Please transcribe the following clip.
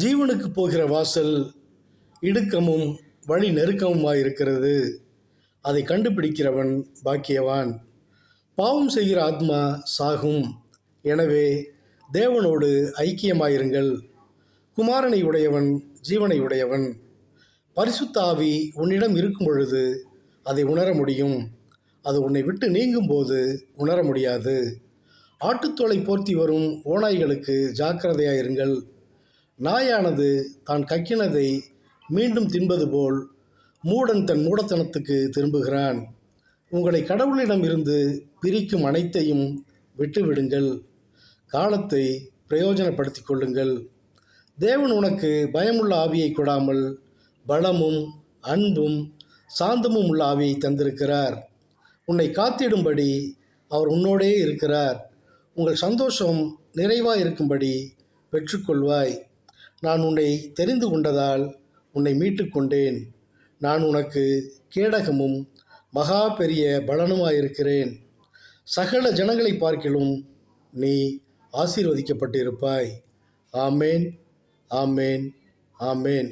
ஜீவனுக்கு போகிற வாசல் இடுக்கமும் வழி நெருக்கமுமாயிருக்கிறது. அதை கண்டுபிடிக்கிறவன் பாக்கியவான். பாவம் செய்கிற ஆத்மா சாகும். எனவே தேவனோடு ஐக்கியமாயிருங்கள். குமாரனை உடையவன் ஜீவனை உடையவன். பரிசுத்த ஆவி உன்னிடம் இருக்கும் பொழுது அதை உணர முடியும். அது உன்னை விட்டு நீங்கும்போது உணர முடியாது. ஆட்டுத்தோலை போர்த்தி வரும் ஓநாய்களுக்கு ஜாக்கிரதையாயிருங்கள். நாயானது தான் கக்கினதை மீண்டும் தின்பது போல் மூடன் தன் மூடத்தனத்துக்கு திரும்புகிறான். உங்களை கடவுளிடம் இருந்து பிரிக்கும் அனைத்தையும் விட்டுவிடுங்கள். காலத்தை பிரயோஜனப்படுத்தி கொள்ளுங்கள். தேவன் உனக்கு பயமுள்ள ஆவியை கொடாமல் பலமும் அன்பும் சாந்தமும் உள்ள ஆவியை தந்திருக்கிறார். உன்னை காத்திடும்படி அவர் உன்னோடே இருக்கிறார். உங்கள் சந்தோஷம் நிறைவாக இருக்கும்படி பெற்றுக்கொள்வாய். நான் உன்னை தெரிந்து கொண்டதால் உன்னை மீட்டு கொண்டேன். நான் உனக்கு கேடகமும் மகா பெரிய பலனுமாயிருக்கிறேன். சகல ஜனங்களை பார்க்கிலும் நீ ஆசீர்வதிக்கப்பட்டிருப்பாய். ஆமேன், ஆமேன், ஆமேன்.